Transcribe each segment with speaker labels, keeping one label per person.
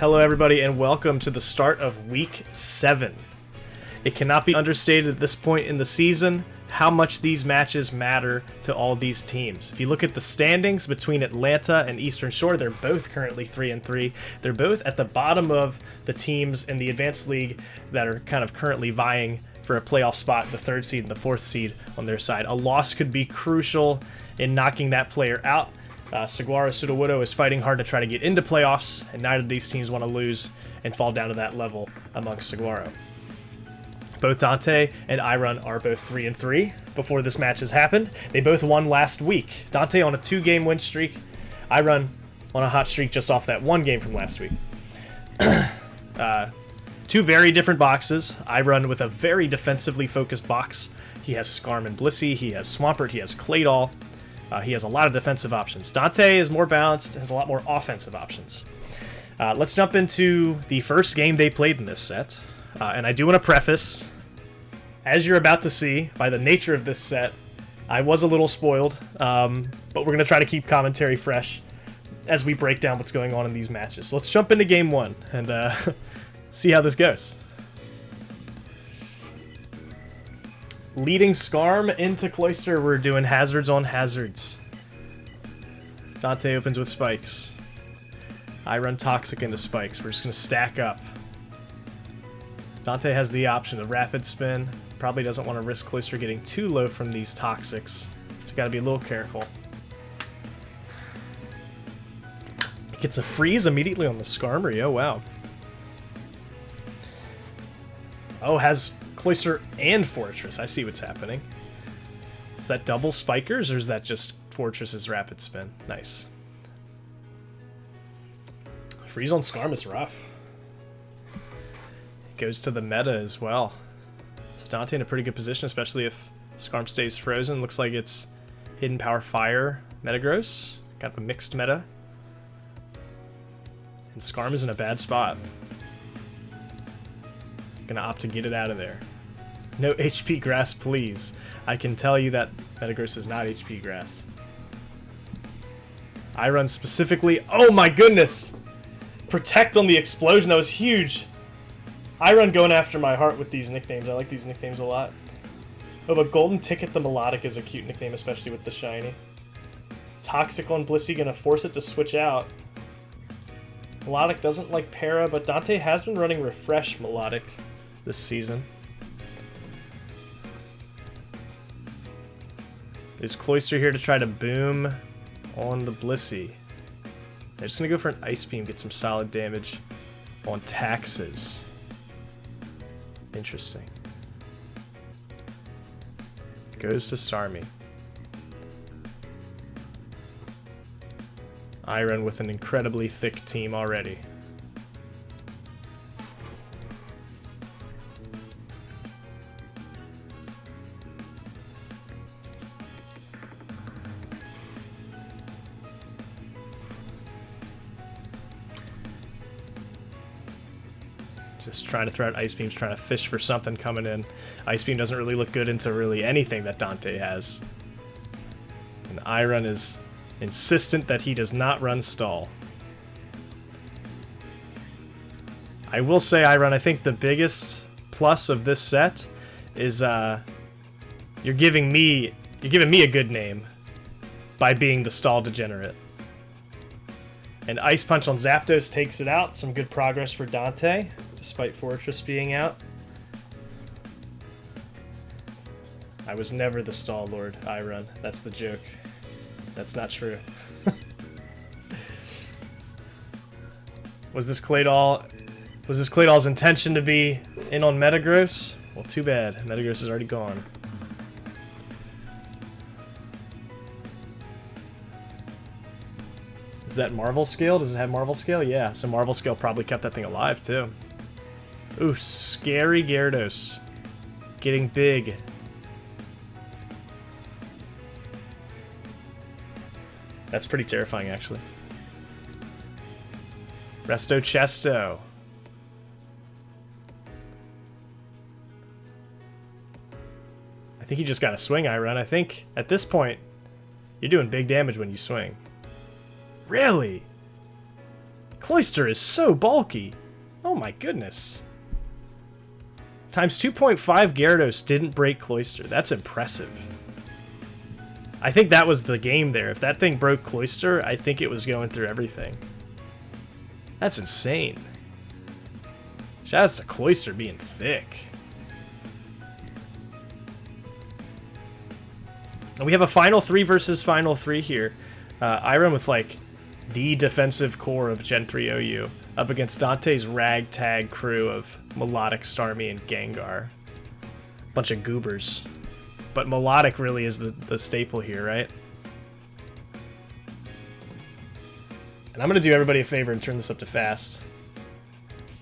Speaker 1: Hello everybody and welcome to the start of Week 7. It cannot be understated at this point in the season how much these matches matter to all these teams. If you look at the standings between Atlanta and Eastern Shore, they're both currently 3-3. They're both at the bottom of the teams in the Advanced League that are kind of currently vying for a playoff spot, the 3rd seed and the 4th seed on their side. A loss could be crucial in knocking that player out. Saguaro Sudowoodo is fighting hard to try to get into playoffs, and neither of these teams want to lose and fall down to that level amongst Saguaro. Both Dante and Irun are both 3-3 before this match has happened. They both won last week. Dante on a 2-game win streak, Irun on a hot streak just off that 1 game from last week. Two very different boxes. Irun with a very defensively focused box. He has Skarm and Blissey, he has Swampert, he has Claydol. He has a lot of defensive options. Dante is more balanced, has a lot more offensive options. Let's jump into the first game they played in this set. And I do want to preface, as you're about to see, by the nature of this set, I was a little spoiled, but we're going to try to keep commentary fresh as we break down what's going on in these matches. So let's jump into Game 1 and see how this goes. Leading Skarm into Cloister, we're doing hazards on hazards. Dante opens with spikes. I run Toxic into spikes. We're just going to stack up. Dante has the option of rapid spin. Probably doesn't want to risk Cloister getting too low from these Toxics, so got to be a little careful. Gets a freeze immediately on the Skarmory. Oh, wow. Oh, has Cloister and Fortress. I see what's happening. Is that double spikers or is that just Fortress's rapid spin? Nice. Freeze on Skarm is rough. Goes to the meta as well. So Dante in a pretty good position, especially if Skarm stays frozen. Looks like it's Hidden Power Fire Metagross. Kind of a mixed meta. And Skarm is in a bad spot. Gonna opt to get it out of there. No HP grass, please. I can tell you that Metagross is not HP grass. I run specifically. Oh my goodness! Protect on the explosion. That was huge. I run going after my heart with these nicknames. I like these nicknames a lot. Oh, but Golden Ticket the Melodic is a cute nickname, especially with the shiny. Toxic on Blissey, gonna force it to switch out. Melodic doesn't like Para, but Dante has been running Refresh Melodic this season. Is Cloister here to try to boom on the Blissey? They're just going to go for an Ice Beam, get some solid damage on taxes. Interesting. Goes to Starmie. Irun with an incredibly thick team already. Just trying to throw out Ice Beams, trying to fish for something coming in. Ice Beam doesn't really look good into really anything that Dante has. And Irun is insistent that he does not run Stall. I will say, Irun, I think the biggest plus of this set is you're giving me a good name by being the Stall degenerate. And Ice Punch on Zapdos takes it out. Some good progress for Dante, despite Fortress being out. I was never the Stall Lord, Irun. That's the joke. That's not true. Was this Claydol's intention to be in on Metagross? Well, too bad. Metagross is already gone. Is that Marvel Scale? Does it have Marvel Scale? Yeah, so Marvel Scale probably kept that thing alive, too. Ooh, scary Gyarados. Getting big. That's pretty terrifying, actually. Resto Chesto. I think you just got to swing, Irun. I think, at this point, you're doing big damage when you swing. Really? Cloyster is so bulky. Oh my goodness. Times 2.5 Gyarados didn't break Cloyster. That's impressive. I think that was the game there. If that thing broke Cloyster, I think it was going through everything. That's insane. Shoutouts to Cloyster being thick. And we have a final 3 versus final 3 here. Iron with like the defensive core of Gen 3 OU up against Dante's ragtag crew of Melodic, Starmie, and Gengar. Bunch of goobers. But Melodic really is the staple here, right? And I'm going to do everybody a favor and turn this up to fast.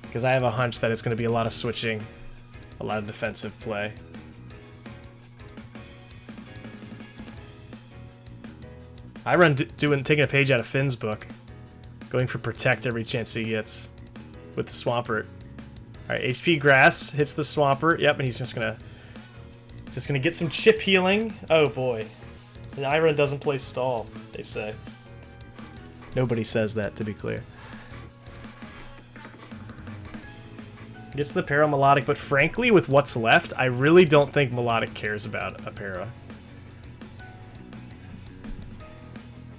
Speaker 1: Because I have a hunch that it's going to be a lot of switching. A lot of defensive play. I run taking a page out of Finn's book. Going for Protect every chance he gets. With the Swampert. Alright, HP Grass hits the Swampert. Yep, and he's just gonna get some chip healing. Oh boy. And Iron doesn't play stall, they say. Nobody says that, to be clear. Gets the Para Melodic, but frankly, with what's left, I really don't think Melodic cares about a Para.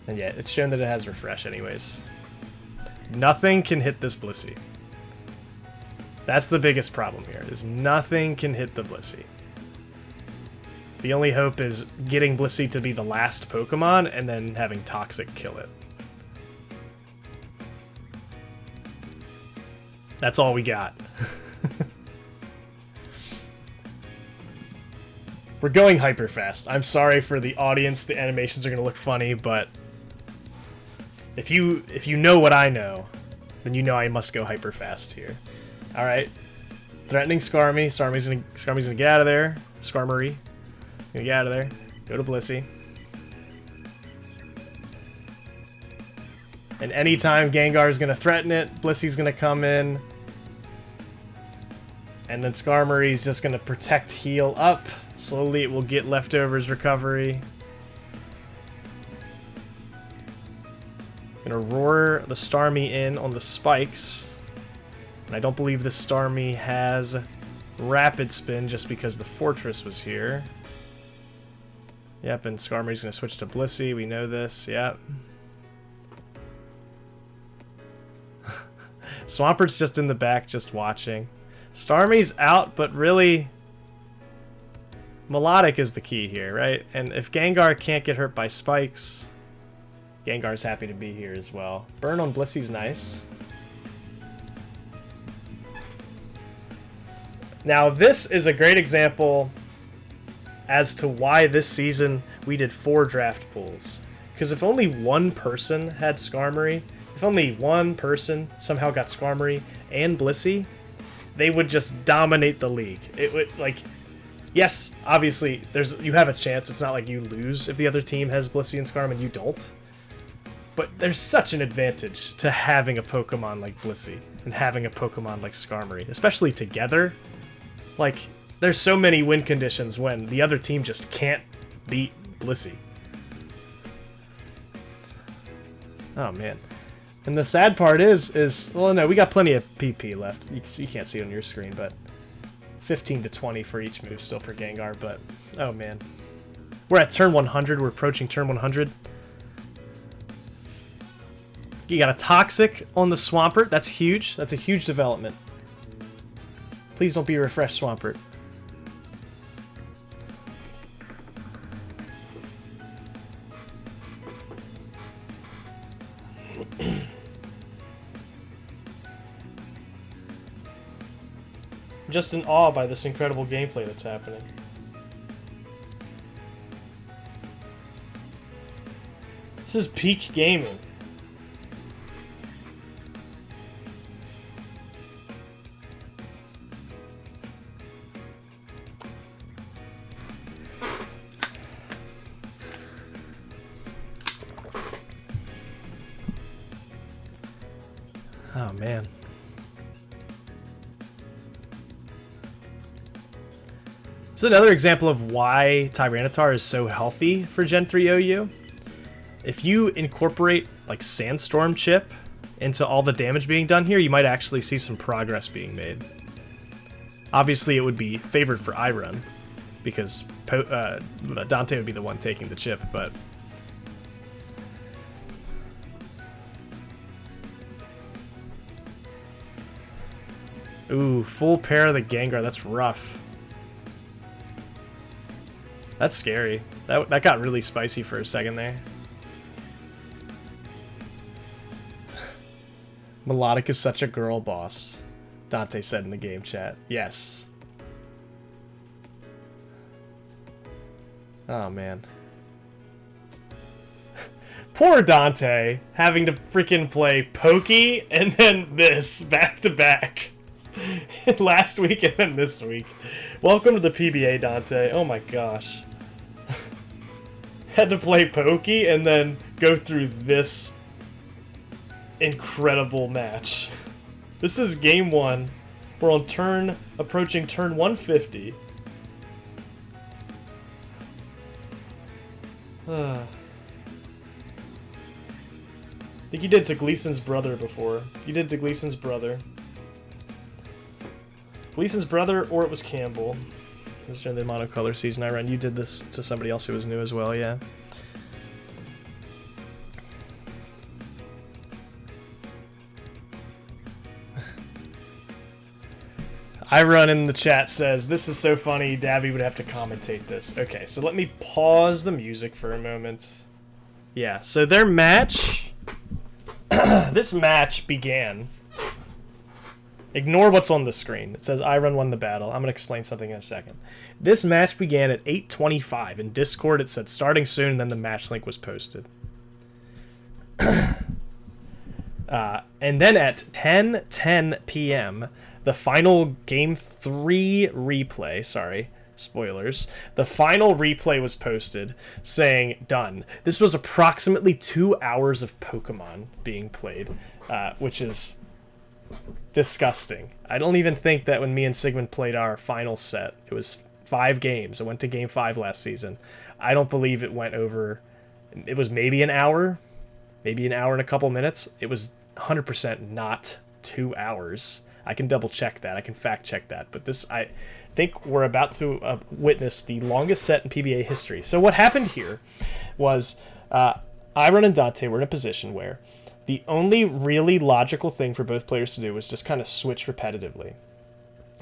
Speaker 1: And yeah, it's shown that it has Refresh anyways. Nothing can hit this Blissey. That's the biggest problem here, is nothing can hit the Blissey. The only hope is getting Blissey to be the last Pokemon and then having Toxic kill it. That's all we got. We're going hyper fast. I'm sorry for the audience, the animations are going to look funny, but if you know what I know, then you know I must go hyper fast here. All right. Threatening Skarmy. Skarmy's gonna get out of there. Skarmory. Gonna get out of there. Go to Blissey. And anytime Gengar's gonna threaten it, Blissey's gonna come in. And then Skarmory's just gonna protect, heal up. Slowly it will get leftovers recovery. Gonna roar the Starmie in on the spikes. And I don't believe the Starmie has Rapid Spin just because the Fortress was here. Yep, and Skarmory's gonna switch to Blissey, we know this, yep. Swampert's just in the back, just watching. Starmie's out, but really, Melodic is the key here, right? And if Gengar can't get hurt by spikes, Gengar's happy to be here as well. Burn on Blissey's nice. Now, this is a great example as to why this season we did 4 draft pools. Because if only one person had Skarmory, if only one person somehow got Skarmory and Blissey, they would just dominate the league. It would, like, yes, obviously, you have a chance. It's not like you lose if the other team has Blissey and Skarm and you don't. But there's such an advantage to having a Pokemon like Blissey and having a Pokemon like Skarmory, especially together. Like, there's so many win conditions when the other team just can't beat Blissey. Oh, man. And the sad part is, well, no, we got plenty of PP left. You can't see it on your screen, but 15 to 20 for each move still for Gengar, but, oh, man. We're at turn 100. We're approaching turn 100. You got a Toxic on the Swampert. That's huge. That's a huge development. Please don't be a refreshed Swampert. I'm just in awe by this incredible gameplay that's happening. This is peak gaming. Oh, man. This is another example of why Tyranitar is so healthy for Gen 3 OU. If you incorporate, like, Sandstorm Chip into all the damage being done here, you might actually see some progress being made. Obviously, it would be favored for Irun, because Dante would be the one taking the chip, but... Ooh, full pair of the Gengar, that's rough. That's scary. That got really spicy for a second there. Melodic is such a girl boss, Dante said in the game chat. Yes. Oh, man. Poor Dante, having to freaking play Pokey and then this back-to-back. Last week and then this week. Welcome to the PBA, Dante. Oh my gosh. Had to play Pokey and then go through this incredible match. This is game 1. We're on approaching turn 150. I think you did to Gleason's brother before. You did to Gleason's brother. Gleason's brother, or it was Campbell. It was during the monocolor season I ran. You did this to somebody else who was new as well, yeah. Irun in the chat says, this is so funny, Davy would have to commentate this. Okay, so let me pause the music for a moment. Yeah, so their match... this match began... Ignore what's on the screen. It says Irun won the battle. I'm going to explain something in a second. This match began at 8:25. In Discord, it said starting soon, and then the match link was posted. And then at 10:10 p.m., the final Game 3 replay, sorry, spoilers, the final replay was posted saying, done. This was approximately 2 hours of Pokemon being played, which is... disgusting. I don't even think that when me and Sigmund played our final set, it was 5 games. It went to game 5 last season. I don't believe it went over... It was maybe an hour and a couple minutes. It was 100% not 2 hours. I can double check that. I can fact check that. But this, I think we're about to witness the longest set in PBA history. So what happened here was Irun and Dante were in a position where the only really logical thing for both players to do was just kind of switch repetitively.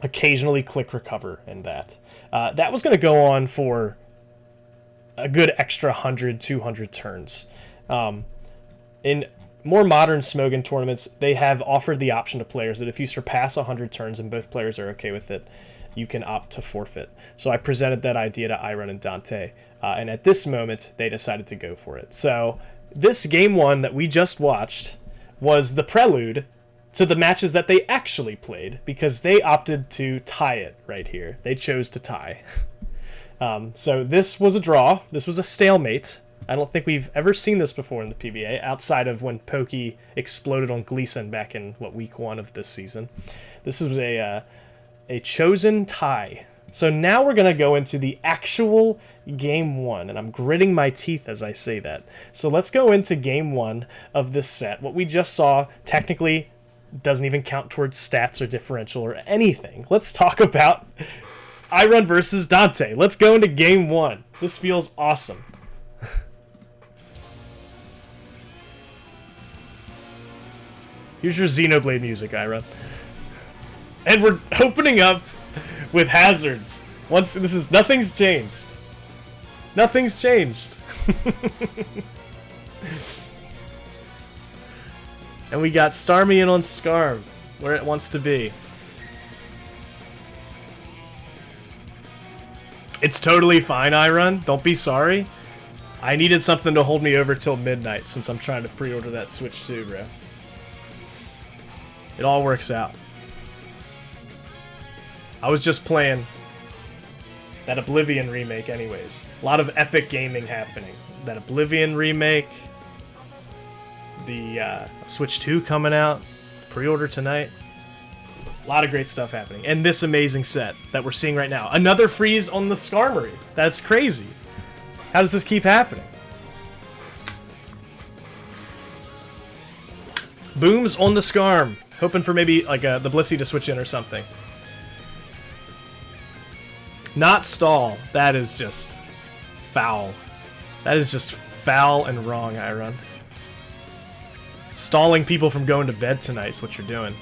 Speaker 1: Occasionally click recover and that. That was going to go on for a good extra 100, 200 turns. In more modern Smogon tournaments, they have offered the option to players that if you surpass 100 turns and both players are okay with it, you can opt to forfeit. So I presented that idea to Irun and Dante, and at this moment, they decided to go for it. So this game 1 that we just watched was the prelude to the matches that they actually played, because they opted to tie it right here. They chose to tie. So this was a draw. This was a stalemate. I don't think we've ever seen this before in the PBA, outside of when Pokey exploded on Gleason back in, week 1 of this season. This is a chosen tie. So now we're going to go into the actual game 1, and I'm gritting my teeth as I say that. So let's go into game 1 of this set. What we just saw technically doesn't even count towards stats or differential or anything. Let's talk about Irun versus Dante. Let's go into game 1. This feels awesome. Here's your Xenoblade music, Irun. And we're opening up with hazards. Nothing's changed. Nothing's changed. And we got Starmie in on Scarm, where it wants to be. It's totally fine, Irun. Don't be sorry. I needed something to hold me over till midnight since I'm trying to pre-order that Switch too, bro. It all works out. I was just playing that Oblivion remake anyways. A lot of epic gaming happening. That Oblivion remake, the Switch 2 coming out, pre-order tonight. A lot of great stuff happening. And this amazing set that we're seeing right now. Another freeze on the Skarmory. That's crazy. How does this keep happening? Booms on the Skarm. Hoping for maybe like the Blissey to switch in or something. Not stall. That is just foul. That is just foul and wrong, Iron. Stalling people from going to bed tonight is what you're doing.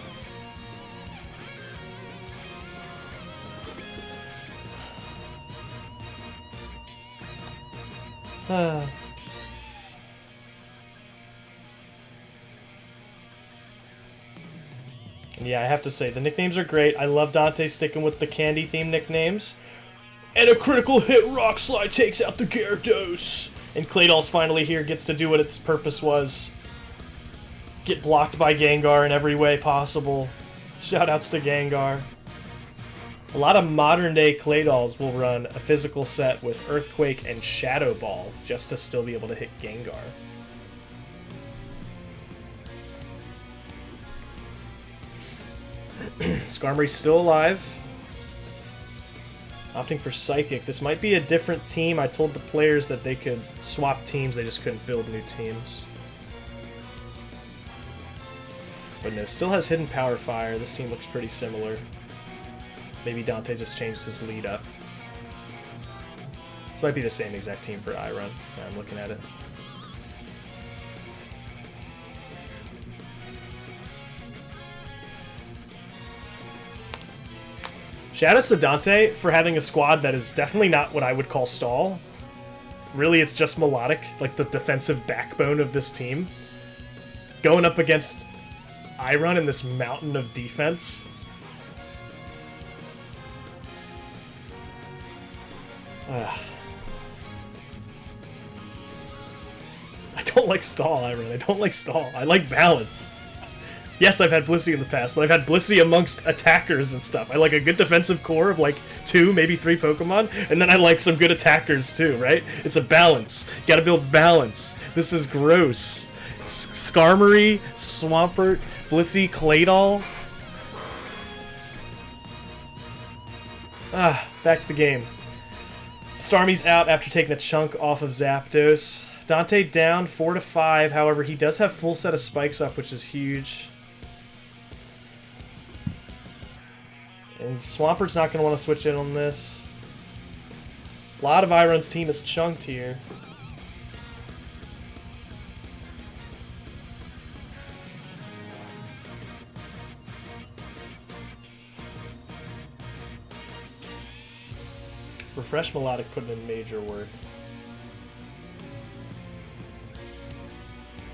Speaker 1: Yeah, I have to say, the nicknames are great. I love Dante sticking with the candy-themed nicknames. And a critical hit rock slide takes out the Gyarados. And Claydol's finally here, gets to do what its purpose was. Get blocked by Gengar in every way possible. Shoutouts to Gengar. A lot of modern-day Claydols will run a physical set with Earthquake and Shadow Ball just to still be able to hit Gengar. Skarmory's still alive. Opting for Psychic. This might be a different team. I told the players that they could swap teams, they just couldn't build new teams. But no, still has Hidden Power Fire. This team looks pretty similar. Maybe Dante just changed his lead up. This might be the same exact team for Iron. I'm looking at it. Shoutouts to Dante for having a squad that is definitely not what I would call stall. Really, it's just melodic, like the defensive backbone of this team. Going up against Iron in this mountain of defense. I don't like stall, Iron. I don't like stall. I like balance. Yes, I've had Blissey in the past, but I've had Blissey amongst attackers and stuff. I like a good defensive core of like 2, maybe 3 Pokemon, and then I like some good attackers too, right? It's a balance. You gotta build balance. This is gross. Skarmory, Swampert, Blissey, Claydol. Back to the game. Starmie's out after taking a chunk off of Zapdos. Dante down 4-5, however, he does have full set of spikes up, which is huge. And Swampert's not going to want to switch in on this. A lot of Iron's team is chunked here. Refresh Melodic putting in major work.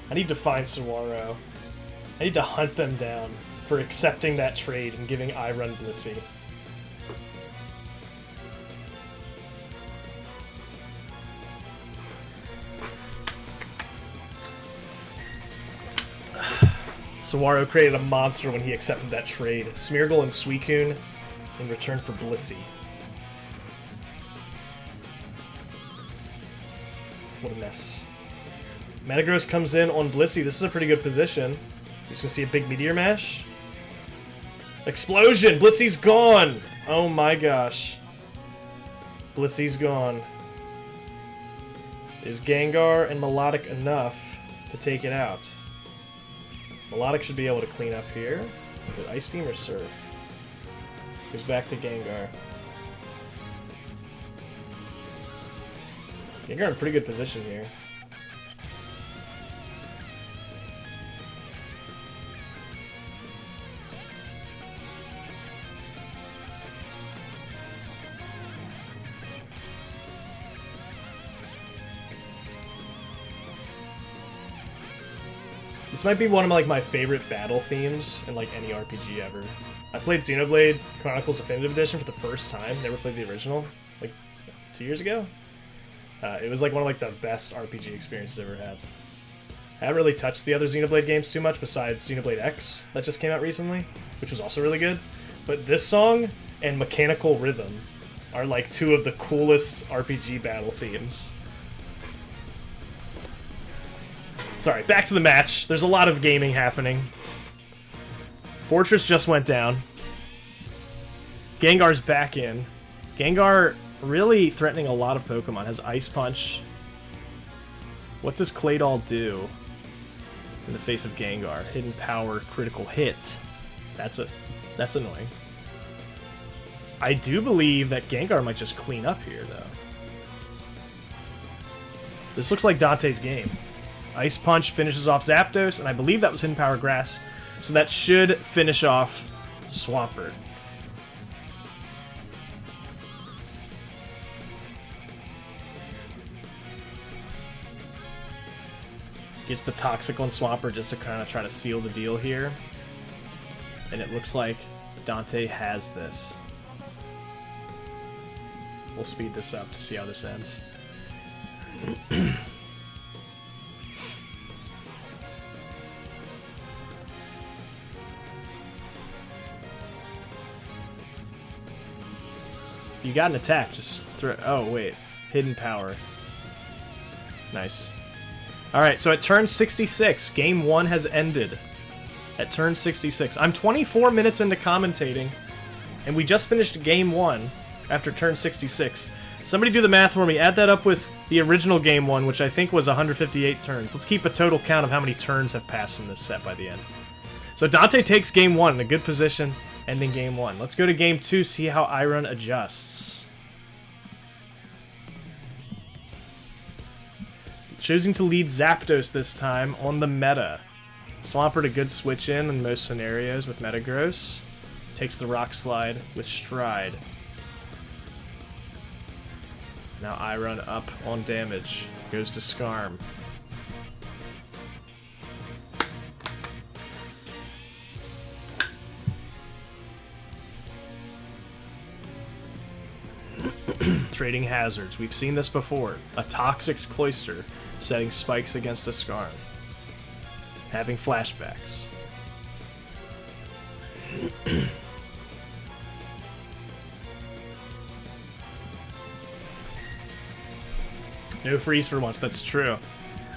Speaker 1: I need to find Saguaro. I need to hunt them down for accepting that trade and giving Iron Blissey. Saguaro created a monster when he accepted that trade. Smeargle and Suicune in return for Blissey. What a mess. Metagross comes in on Blissey. This is a pretty good position. He's gonna see a big Meteor Mash. Explosion! Blissey's gone! Oh my gosh. Blissey's gone. Is Gengar and Melodic enough to take it out? Melodic should be able to clean up here. Is it Ice Beam or Surf? Goes back to Gengar. Gengar in a pretty good position here. This might be one of my favorite battle themes in like any RPG ever. I played Xenoblade Chronicles Definitive Edition for the first time. Never played the original, like 2 years ago. It was like one of the best RPG experiences I've ever had. I haven't really touched the other Xenoblade games too much besides Xenoblade X that just came out recently, which was also really good. But this song and Mechanical Rhythm are like 2 of the coolest RPG battle themes. Sorry, back to the match. There's a lot of gaming happening. Fortress just went down. Gengar's back in. Gengar really threatening a lot of Pokemon. Has Ice Punch. What does Claydol do? in the face of Gengar. Hidden power, critical hit. That's annoying. I do believe that Gengar might just clean up here, though. This looks like Dante's game. Ice Punch finishes off Zapdos, and I believe that was Hidden Power Grass. So that should finish off Swampert. Gets the Toxic on Swampert just to kind of try to seal the deal here. And it looks like Dante has this. We'll speed this up to see how this ends. You got an attack, just throw. Oh, wait. Hidden power. Nice. Alright, so at turn 66, game 1 has ended. At turn 66. I'm 24 minutes into commentating, and we just finished game 1 after turn 66. Somebody do the math for me. Add that up with the original game 1, which I think was 158 turns. Let's keep a total count of how many turns have passed in this set by the end. So Dante takes game 1 in a good position, ending game 1. Let's go to game 2, see how Iron adjusts. Choosing to lead Zapdos this time on the meta. Swampert a good switch in most scenarios with Metagross. Takes the Rock Slide with Stride. Now Iron up on damage. Goes to Skarm. Trading hazards. We've seen this before. A Toxic Cloyster setting spikes against a Skarm. Having flashbacks. No freeze for once, that's true.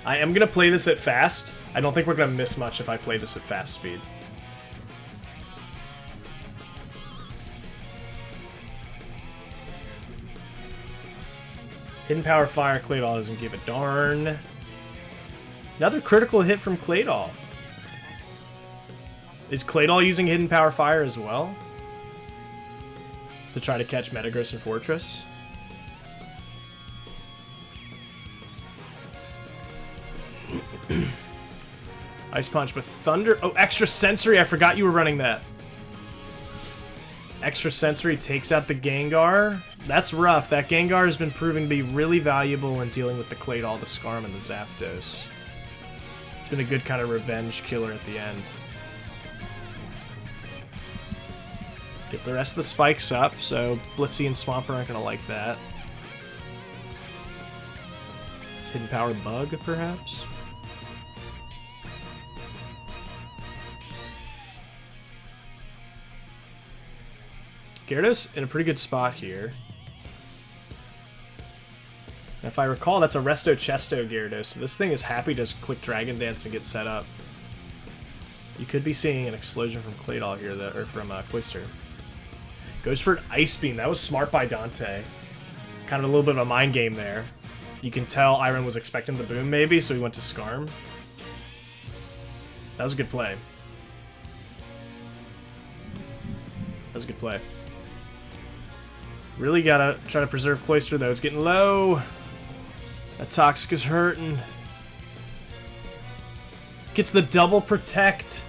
Speaker 1: I am going to play this at fast. I don't think we're going to miss much if I play this at fast speed. Hidden Power Fire, Claydol doesn't give a darn. Another critical hit from Claydol. Is Claydol using Hidden Power Fire as well? To try to catch Metagross and Fortress? Ice Punch with Thunder. Oh, Extra Sensory. I forgot you were running that. Extra Sensory takes out the Gengar. That's rough. That Gengar has been proving to be really valuable in dealing with the Claydol, the Skarm, and the Zapdos. It's been a good kind of revenge killer at the end. Gets the rest of the spikes up, so Blissey and Swampert aren't going to like that. It's Hidden Power Bug, perhaps? Gyarados in a pretty good spot here. And if I recall, that's a Resto Chesto Gyarados, so this thing is happy to just click Dragon Dance and get set up. You could be seeing an explosion from Claydol here, though, or from Cloyster. Goes for an Ice Beam. That was smart by Dante. Kind of a little bit of a mind game there. You can tell Iron was expecting the boom, maybe, so he went to Skarm. That was a good play. That was a good play. Really gotta try to preserve Cloyster, though. It's getting low. That Toxic is hurting. Gets the double protect.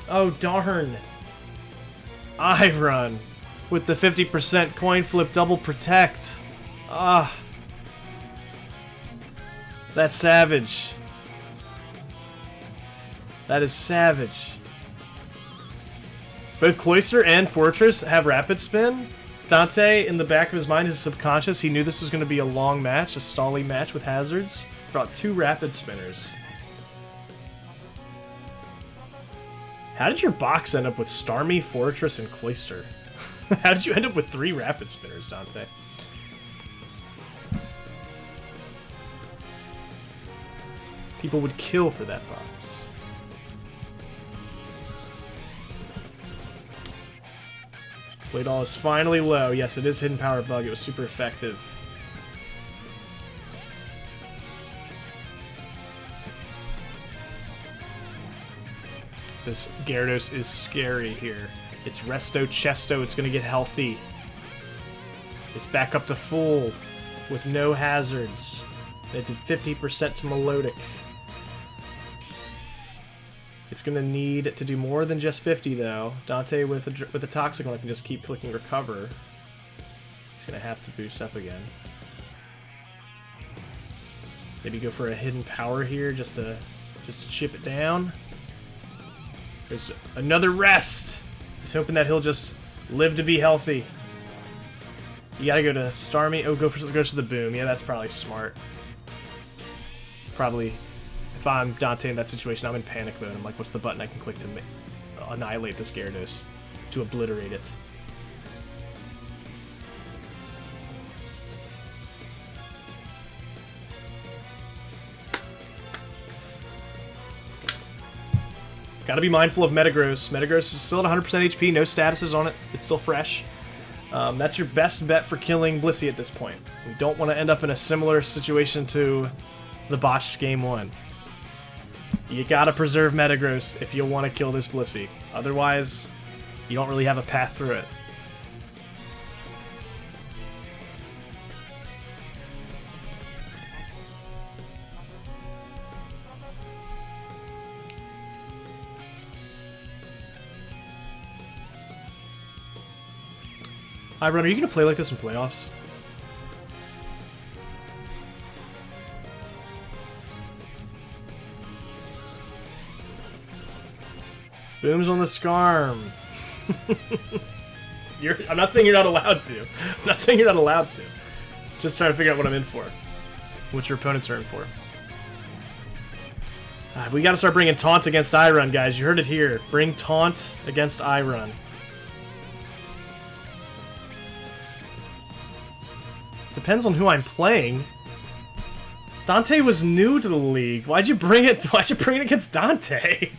Speaker 1: Oh, darn. Iron with the 50% coin flip double protect. Ah. That's savage. That is savage. Both Cloyster and Fortress have Rapid Spin. Dante, in the back of his mind, his subconscious, he knew this was going to be a long match, a stally match with hazards. Brought 2 Rapid Spinners. How did your box end up with Starmie, Fortress, and Cloyster? How did you end up with 3 Rapid Spinners, Dante? People would kill for that box. Claydol is finally low. Yes, it is Hidden Power Bug. It was super effective. This Gyarados is scary here. It's Resto Chesto. It's going to get healthy. It's back up to full with no hazards. It did 50% to Melodic. It's going to need to do more than just 50, though. Dante with a Toxic one can just keep clicking Recover. He's going to have to boost up again. Maybe go for a Hidden Power here just to chip it down. There's another rest! He's hoping that he'll just live to be healthy. You gotta go to Starmie. Oh, goes for the Boom. Yeah, that's probably smart. Probably, if I'm Dante in that situation, I'm in panic mode. I'm like, what's the button I can click to annihilate this Gyarados? To obliterate it. Gotta be mindful of Metagross. Metagross is still at 100% HP, no statuses on it. It's still fresh. That's your best bet for killing Blissey at this point. We don't want to end up in a similar situation to the botched Game 1. You gotta preserve Metagross if you want to kill this Blissey. Otherwise, you don't really have a path through it. Iron, are you gonna play like this in playoffs? Boom's on the Scarm. I'm not saying you're not allowed to. I'm not saying you're not allowed to. Just trying to figure out what I'm in for. What your opponents are in for. We gotta start bringing Taunt against Iron, guys. You heard it here. Bring Taunt against Iron. Depends on who I'm playing. Dante was new to the league. Why'd you bring it? Why'd you bring it against Dante?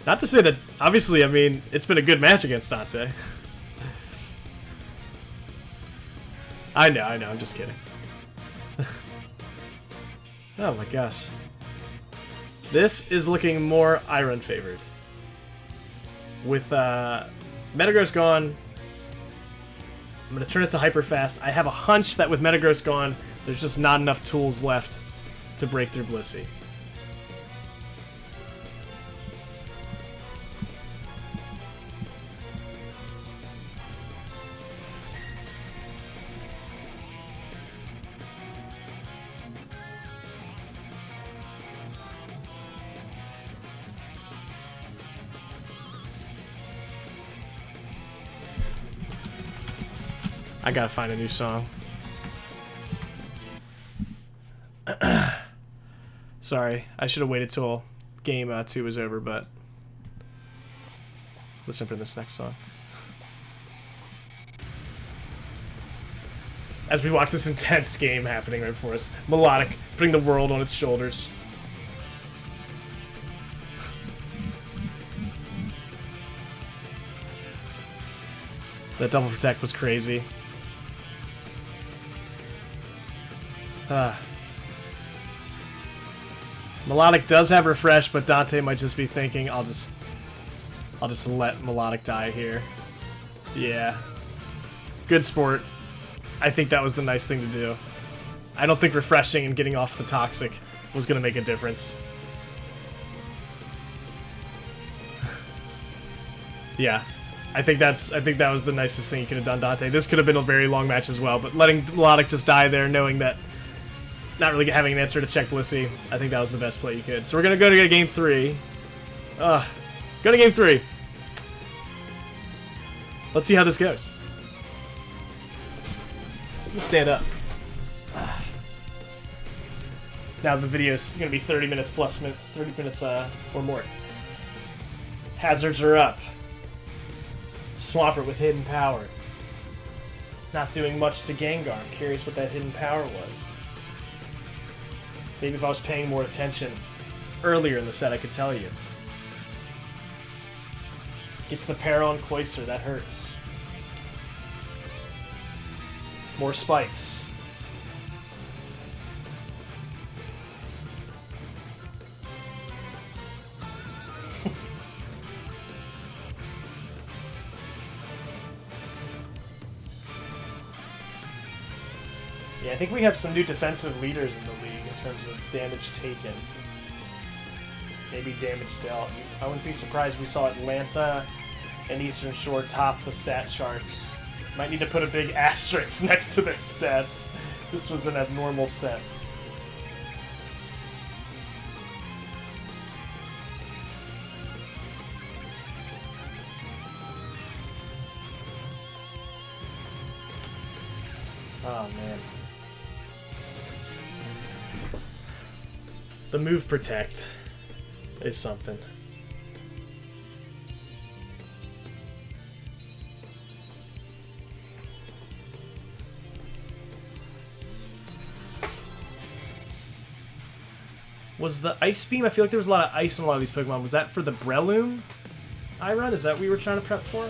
Speaker 1: Not to say that, obviously, I mean, it's been a good match against Dante. I know, I'm just kidding. Oh my gosh. This is looking more Iron favored. With Metagross gone, I'm going to turn it to Hyper Fast. I have a hunch that with Metagross gone, there's just not enough tools left to break through Blissey. I gotta find a new song. Sorry, I should have waited till game 2 was over, but let's jump in this next song. As we watch this intense game happening right before us, Melodic putting the world on its shoulders. That double protect was crazy. Melodic does have Refresh, but Dante might just be thinking, I'll just let Melodic die here. Yeah. Good sport. I think that was the nice thing to do. I don't think refreshing and getting off the Toxic was going to make a difference. Yeah. I think that was the nicest thing you could have done, Dante. This could have been a very long match as well, but letting Melodic just die there, knowing that not really having an answer to check Blissey, I think that was the best play you could. So we're gonna go to game 3. Go to game 3. Let's see how this goes. Let me stand up. Now the video's gonna be 30 minutes plus 30 minutes or more. Hazards are up. Swampert with Hidden Power. Not doing much to Gengar. I'm curious what that Hidden Power was. Maybe if I was paying more attention earlier in the set, I could tell you. Gets the Para on Cloyster. That hurts. More spikes. Yeah, I think we have some new defensive leaders in the league in terms of damage taken. Maybe damage dealt. I wouldn't be surprised we saw Atlanta and Eastern Shore top the stat charts. Might need to put a big asterisk next to their stats. This was an abnormal set. Oh, man. The move protect is something. Was the Ice Beam? I feel like there was a lot of ice in a lot of these Pokemon. Was that for the Breloom Iron? Is that what we were trying to prep for?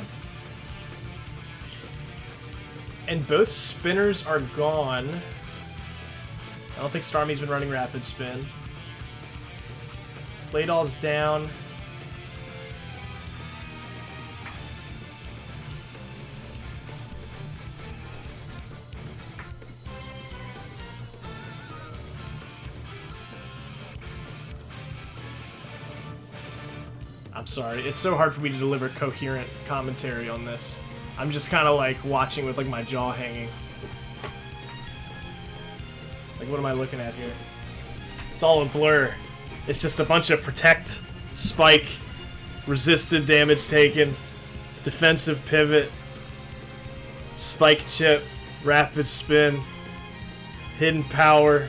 Speaker 1: And both spinners are gone. I don't think Starmie's been running Rapid Spin. Playdoll's down. I'm sorry, it's so hard for me to deliver coherent commentary on this. I'm just kind of like watching with like my jaw hanging. Like, what am I looking at here? It's all a blur. It's just a bunch of protect, spike, resisted damage taken, defensive pivot, spike chip, rapid spin, hidden power,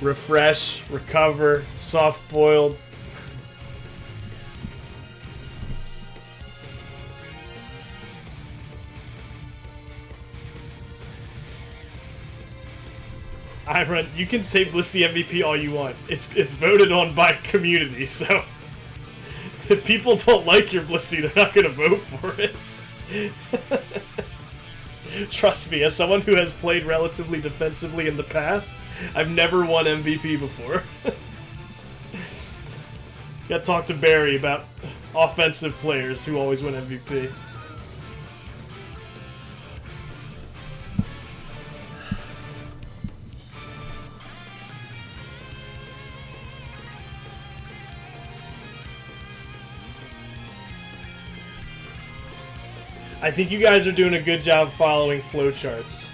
Speaker 1: refresh, recover, soft boiled. Iron, you can say Blissey MVP all you want. It's voted on by community, so if people don't like your Blissey, they're not gonna vote for it. Trust me, as someone who has played relatively defensively in the past, I've never won MVP before. Gotta talk to Barry about offensive players who always win MVP. I think you guys are doing a good job following flowcharts.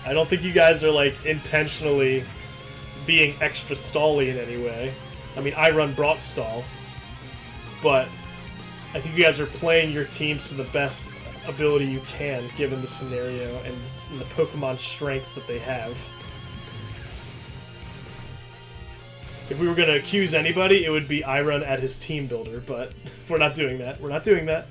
Speaker 1: I don't think you guys are, like, intentionally being extra stally in any way. I mean, I run brought stall, but I think you guys are playing your teams to the best ability you can, given the scenario and the Pokemon strength that they have. If we were going to accuse anybody, it would be Iron at his team builder, but we're not doing that. We're not doing that.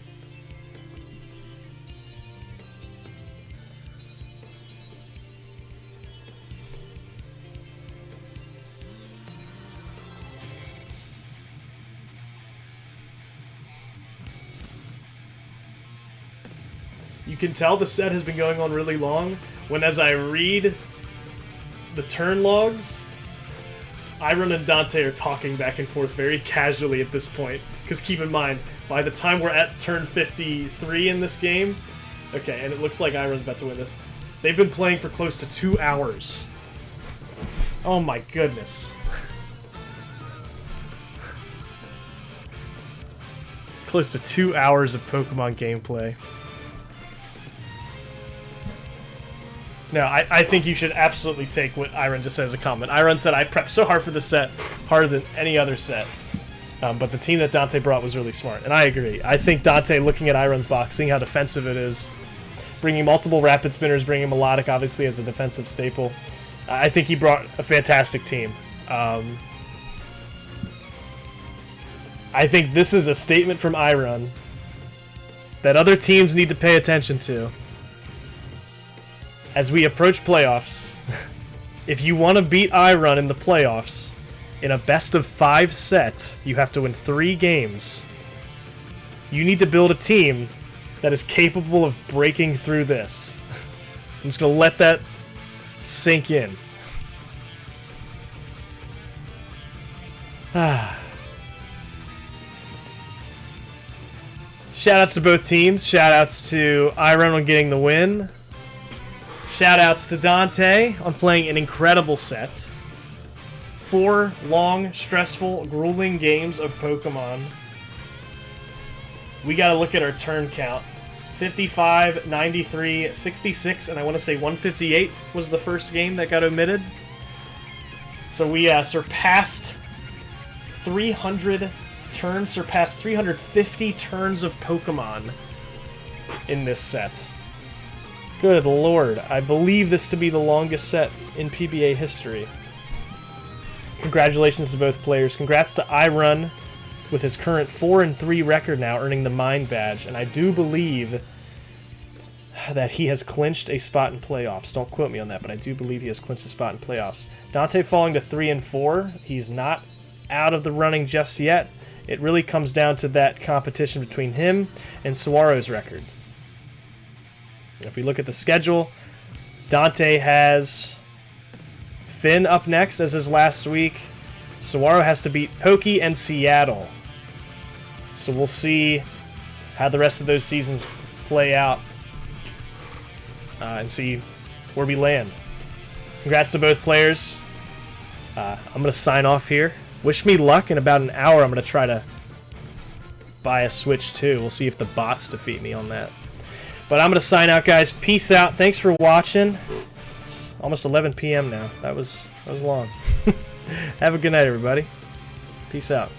Speaker 1: You can tell the set has been going on really long when, as I read the turn logs, Iron and Dante are talking back and forth very casually at this point. Because keep in mind, by the time we're at turn 53 in this game, okay, and it looks like Iron's about to win this, they've been playing for close to 2 hours. Oh my goodness. Close to 2 hours of Pokemon gameplay. No, I think you should absolutely take what Iron just said as a comment. Iron said, I prepped so hard for this set, harder than any other set. But the team that Dante brought was really smart, and I agree. I think Dante, looking at Iron's box, seeing how defensive it is, bringing multiple rapid spinners, bringing Melodic, obviously, as a defensive staple, I think he brought a fantastic team. I think this is a statement from Iron that other teams need to pay attention to. As we approach playoffs, if you want to beat Iron in the playoffs, in a best-of-5 set, you have to win 3 games. You need to build a team that is capable of breaking through this. I'm just going to let that sink in. Shoutouts to both teams. Shoutouts to Iron on getting the win. Shoutouts to Dante on playing an incredible set. 4 long, stressful, grueling games of Pokemon. We gotta look at our turn count. 55, 93, 66, and I want to say 158 was the first game that got omitted. So we surpassed 300 turns, surpassed 350 turns of Pokemon in this set. Good lord, I believe this to be the longest set in PBA history. Congratulations to both players. Congrats to iRun with his current 4-3 record now, earning the Mind Badge, and I do believe that he has clinched a spot in playoffs. Don't quote me on that, but I do believe he has clinched a spot in playoffs. Dante falling to 3-4. He's not out of the running just yet. It really comes down to that competition between him and Saguaro's record. If we look at the schedule, Dante has Finn up next as his last week. Saguaro has to beat Pokey and Seattle. So we'll see how the rest of those seasons play out and see where we land. Congrats to both players. I'm going to sign off here. Wish me luck. In about an hour, I'm going to try to buy a Switch too. We'll see if the bots defeat me on that. But I'm going to sign out, guys. Peace out. Thanks for watching. It's almost 11 p.m. now. That was long. Have a good night, everybody. Peace out.